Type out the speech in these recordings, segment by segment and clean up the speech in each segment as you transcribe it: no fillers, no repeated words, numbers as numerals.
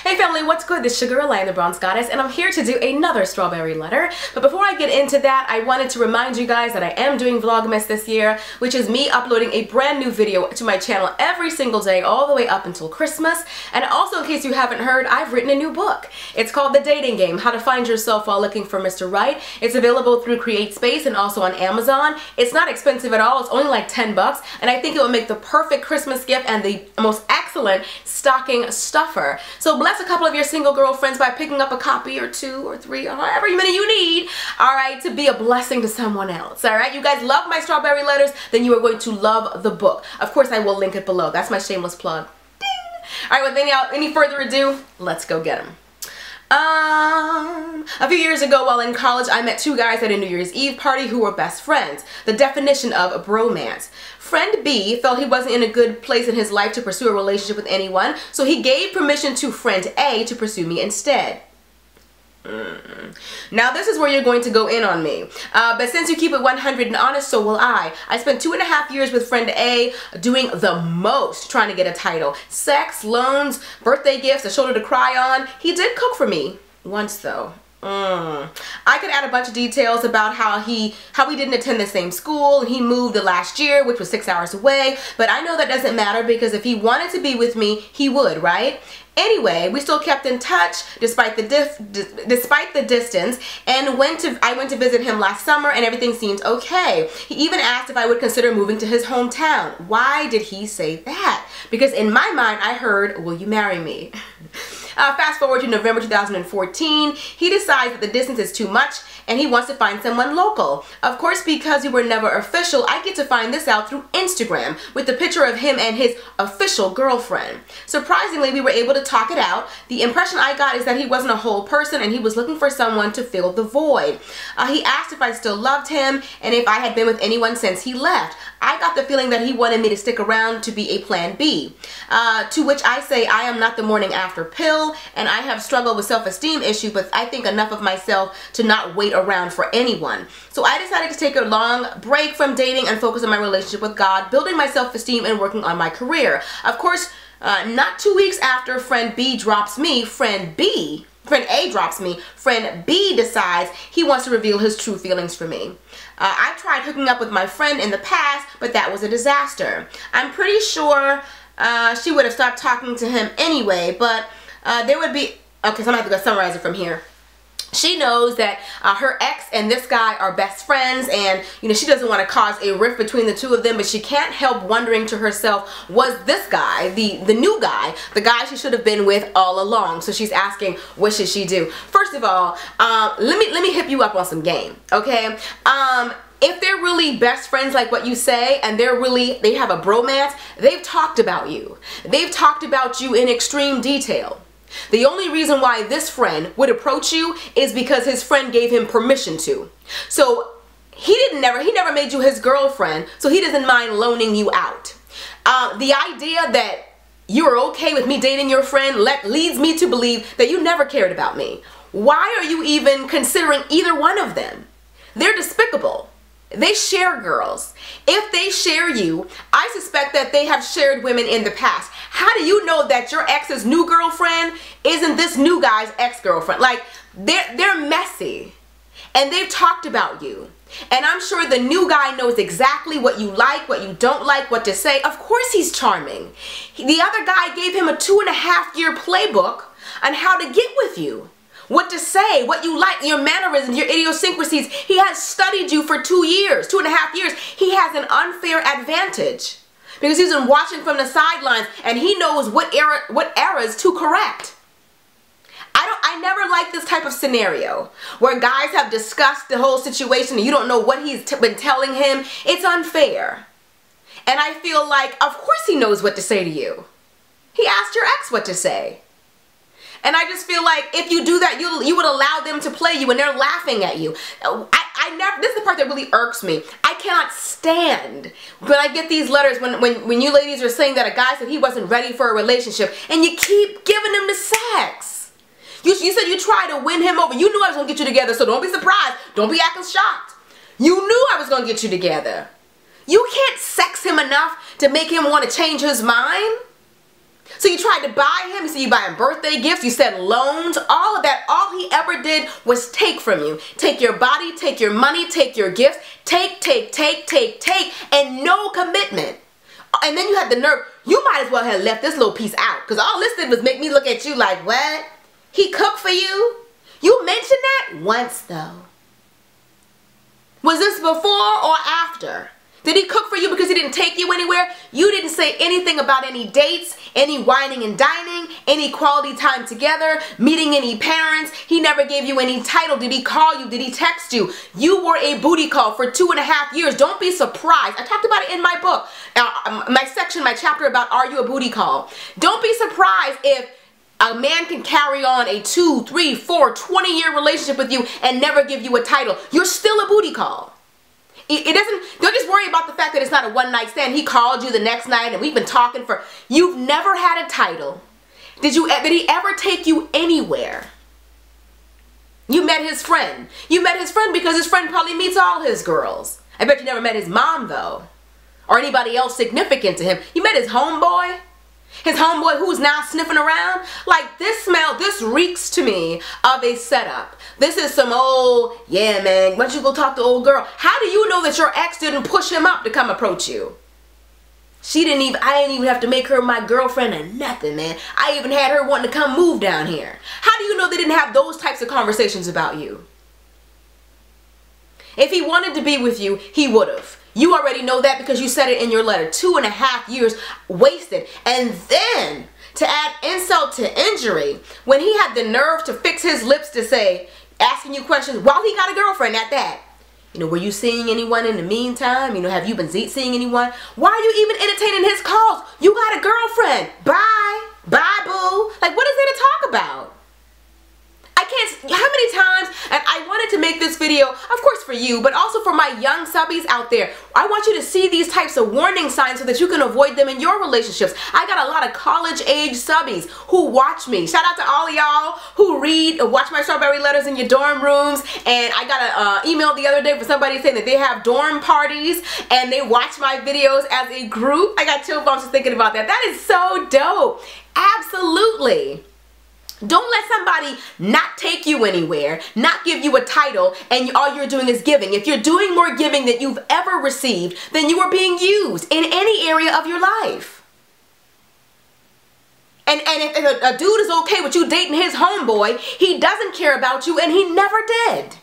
Hey family, what's good? This is your girl, I am the Bronze Goddess, and I'm here to do another strawberry letter. But before I get into that, I wanted to remind you guys that I am doing Vlogmas this year, which is me uploading a brand new video to my channel every single day, all the way up until Christmas. And also, in case you haven't heard, I've written a new book. It's called The Dating Game, How to Find Yourself While Looking for Mr. Right. It's available through CreateSpace and also on Amazon. It's not expensive at all. It's only like 10 bucks, and I think it would make the perfect Christmas gift and the most excellent stocking stuffer. So bless a couple of your single girlfriends by picking up a copy or 2 or 3 or however many you need, alright, to be a blessing to someone else, alright? You guys love my strawberry letters, then you are going to love the book. Of course, I will link it below. That's my shameless plug. Ding! Alright, without any further ado, let's go get them. A few years ago while in college, I met 2 guys at a New Year's Eve party who were best friends. The definition of a bromance. Friend B felt he wasn't in a good place in his life to pursue a relationship with anyone, so he gave permission to friend A to pursue me instead. Now this is where you're going to go in on me. But since you keep it 100 and honest, so will I. I spent 2.5 years with friend A doing the most trying to get a title. Sex, loans, birthday gifts, a shoulder to cry on. He did cook for me. Once though. I could add a bunch of details about how we didn't attend the same school, and he moved the last year, which was 6 hours away, but I know that doesn't matter because if he wanted to be with me, he would, right? Anyway, we still kept in touch despite the distance, and I went to visit him last summer and everything seemed okay. He even asked if I would consider moving to his hometown. Why did he say that? Because in my mind, I heard, "Will you marry me?" Fast forward to November 2014, he decides that the distance is too much and he wants to find someone local. Of course, because we were never official, I get to find this out through Instagram with the picture of him and his official girlfriend. Surprisingly, we were able to talk it out. The impression I got is that he wasn't a whole person and he was looking for someone to fill the void. He asked if I still loved him and if I had been with anyone since he left. I got the feeling that he wanted me to stick around to be a plan B. To which I say I am not the morning after pill, and I have struggled with self-esteem issues, but I think enough of myself to not wait around for anyone. So I decided to take a long break from dating and focus on my relationship with God, building my self-esteem and working on my career. Of course, not 2 weeks after friend B drops me, friend A drops me, friend B decides he wants to reveal his true feelings for me. I tried hooking up with my friend in the past, but that was a disaster. I'm pretty sure she would have stopped talking to him anyway, but there would be, okay, so I'm going to have to go summarize it from here. She knows that her ex and this guy are best friends, and she doesn't want to cause a rift between the two of them, but she can't help wondering to herself, was this guy, the new guy, the guy she should have been with all along? So she's asking, what should she do? First of all, let me hip you up on some game, okay? If they're really best friends like what you say, and they have a bromance, they've talked about you. They've talked about you in extreme detail. The only reason why this friend would approach you is because his friend gave him permission to. So he never made you his girlfriend, so he doesn't mind loaning you out. The idea that you're okay with me dating your friend leads me to believe that you never cared about me. Why are you even considering either one of them? They're despicable. They share girls. If they share you, I suspect that they have shared women in the past. How do you know that your ex's new girlfriend isn't this new guy's ex-girlfriend? Like, they're messy. And they've talked about you. And I'm sure the new guy knows exactly what you like, what you don't like, what to say. Of course he's charming. The other guy gave him a 2.5-year playbook on how to get with you. What to say, what you like, your mannerisms, your idiosyncrasies. He has studied you for 2 years, 2.5 years. He has an unfair advantage because he's been watching from the sidelines and he knows what errors to correct. I never like this type of scenario where guys have discussed the whole situation and you don't know what he's been telling him. It's unfair. And I feel like, of course he knows what to say to you. He asked your ex what to say. And I just feel like if you do that, you would allow them to play you and they're laughing at you. This is the part that really irks me. I cannot stand when I get these letters when you ladies are saying that a guy said he wasn't ready for a relationship and you keep giving him the sex. You said you tried to win him over. You knew I was going to get you together, so don't be surprised. Don't be acting shocked. You knew I was going to get you together. You can't sex him enough to make him want to change his mind. So you tried to buy him, you said you buy him birthday gifts, you said loans, all of that. All he ever did was take from you. Take your body, take your money, take your gifts, take, and no commitment. And then you had the nerve, you might as well have left this little piece out, because all this did was make me look at you like, what? He cooked for you? You mentioned that once though. Was this before or after? Did he cook for you because he didn't take you anywhere? You didn't say anything about any dates, any whining and dining, any quality time together, meeting any parents. He never gave you any title. Did he call you? Did he text you? You were a booty call for 2.5 years. Don't be surprised. I talked about it in my book, my chapter about Are You a Booty Call? Don't be surprised if a man can carry on a 2, 3, 4, 20-year relationship with you and never give you a title. You're still a booty call. It doesn't, don't just worry about the fact that it's not a one-night stand. He called you the next night and we've been talking for, you've never had a title. Did he ever take you anywhere? You met his friend. You met his friend because his friend probably meets all his girls. I bet you never met his mom though. Or anybody else significant to him. You met his homeboy. His homeboy who's now sniffing around. Like this reeks to me of a setup. This is some old, yeah man, why don't you go talk to old girl? How do you know that your ex didn't push him up to come approach you? I didn't even have to make her my girlfriend or nothing, man. I even had her wanting to come move down here. How do you know they didn't have those types of conversations about you? If he wanted to be with you, he would have. You already know that because you said it in your letter. 2.5 years wasted. And then, to add insult to injury, when he had the nerve to fix his lips to say, asking you questions while he got a girlfriend at that. You know, were you seeing anyone in the meantime? You know, have you been seeing anyone? Why are you even entertaining his calls? You got a girlfriend. Bye. Bye, boo. Like, what is there to talk about? I can't, how many times, and I wanted to make this video, of course for you, but also for my young subbies out there. I want you to see these types of warning signs so that you can avoid them in your relationships. I got a lot of college-age subbies who watch me. Shout out to all of y'all who watch my Strawberry Letters in your dorm rooms. And I got an email the other day from somebody saying that they have dorm parties and they watch my videos as a group. I got chill bumps just thinking about that. That is so dope. Absolutely. Don't let somebody not take you anywhere, not give you a title, and all you're doing is giving. If you're doing more giving than you've ever received, then you are being used in any area of your life. And if a dude is okay with you dating his homeboy, he doesn't care about you, and he never did.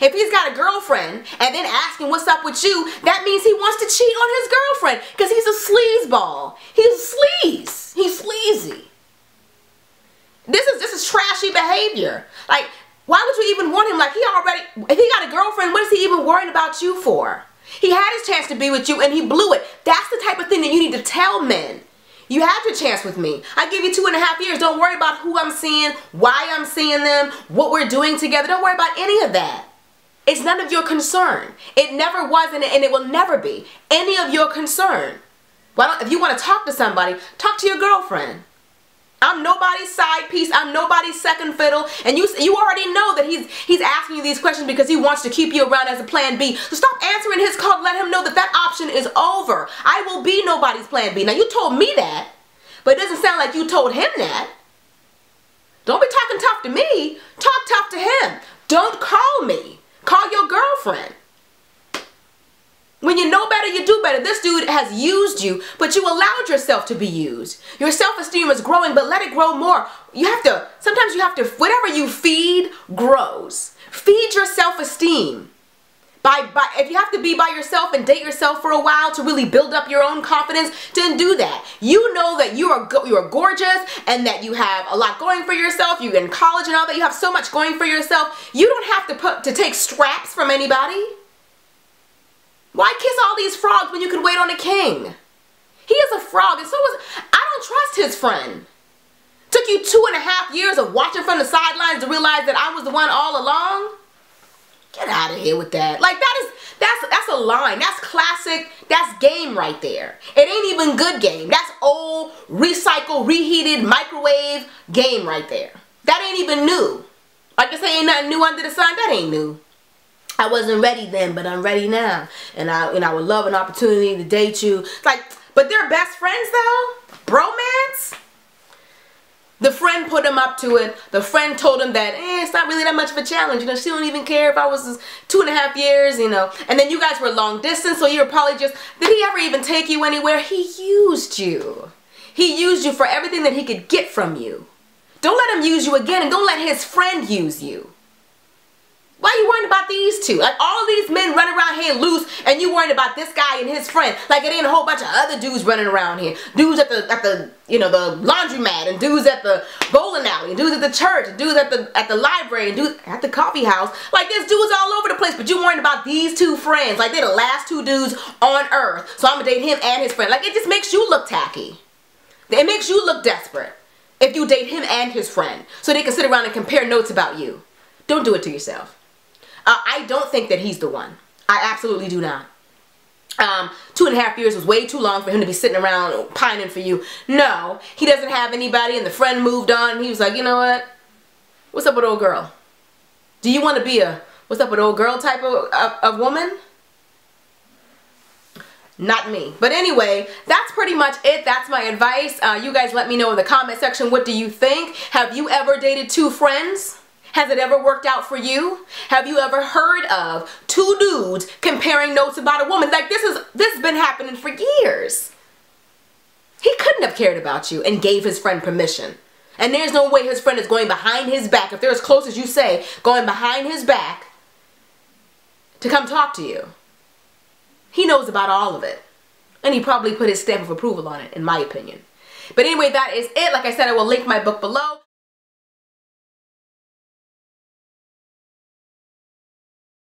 If he's got a girlfriend and then asking what's up with you, that means he wants to cheat on his girlfriend because he's a sleazeball. He's a sleaze. He's sleazy. This is trashy behavior. Like, why would you even want him? Like, if he got a girlfriend, what is he even worrying about you for? He had his chance to be with you and he blew it. That's the type of thing that you need to tell men. You had your chance with me. I give you 2.5 years. Don't worry about who I'm seeing, why I'm seeing them, what we're doing together. Don't worry about any of that. It's none of your concern. It never was and it will never be any of your concern. Well, if you want to talk to somebody, talk to your girlfriend. I'm nobody's side piece. I'm nobody's second fiddle. And you already know that he's asking you these questions because he wants to keep you around as a plan B. So stop answering his call. Let him know that that option is over. I will be nobody's plan B. Now, you told me that, but it doesn't sound like you told him that. Don't be talking tough to me. Talk tough to him. Don't call me. Call your girlfriend. When you know better, you do better. This dude has used you, but you allowed yourself to be used. Your self-esteem is growing, but let it grow more. Sometimes you have to, whatever you feed grows. Feed your self-esteem. If you have to be by yourself and date yourself for a while to really build up your own confidence, then do that. You know that you are gorgeous and that you have a lot going for yourself. You're in college and all that. You have so much going for yourself. You don't have to take scraps from anybody. Why kiss all these frogs when you could wait on a king? He is a frog, and so is, I don't trust his friend. Took you 2.5 years of watching from the sidelines to realize that I was the one all along? Get out of here with that. Like, that's a line. That's classic. That's game right there. It ain't even good game. That's old, recycled, reheated, microwave game right there. That ain't even new. Like they say, ain't nothing new under the sun. That ain't new. I wasn't ready then, but I'm ready now. And I would love an opportunity to date you. It's like, but they're best friends though? bromance? The friend put him up to it. The friend told him that, it's not really that much of a challenge. You know, she don't even care if I was 2.5 years, you know. And then you guys were long distance, so you were probably just, did he ever even take you anywhere? He used you. He used you for everything that he could get from you. Don't let him use you again, and don't let his friend use you. Why are you worrying about these two? Like, all of these men running around here loose, and you worrying about this guy and his friend. Like, it ain't a whole bunch of other dudes running around here. Dudes at the you know, the laundromat, and dudes at the bowling alley, and dudes at the church, and dudes at the library, and dudes at the coffee house. Like, there's dudes all over the place, but you worrying about these two friends. Like, they're the last two dudes on earth, so I'm gonna date him and his friend. Like, it just makes you look tacky. It makes you look desperate if you date him and his friend, so they can sit around and compare notes about you. Don't do it to yourself. I don't think that he's the one. I absolutely do not. 2.5 years was way too long for him to be sitting around pining for you. No, he doesn't have anybody, and the friend moved on, and he was like, you know what? What's up with old girl? Do you want to be a what's up with old girl type of woman? Not me. But anyway, that's pretty much it. That's my advice. You guys let me know in the comment section, what do you think? Have you ever dated two friends? Has it ever worked out for you? Have you ever heard of two dudes comparing notes about a woman? Like, this has been happening for years. He couldn't have cared about you and gave his friend permission. And there's no way his friend is going behind his back, if they're as close as you say, going behind his back to come talk to you. He knows about all of it. And he probably put his stamp of approval on it, in my opinion. But anyway, that is it. Like I said, I will link my book below.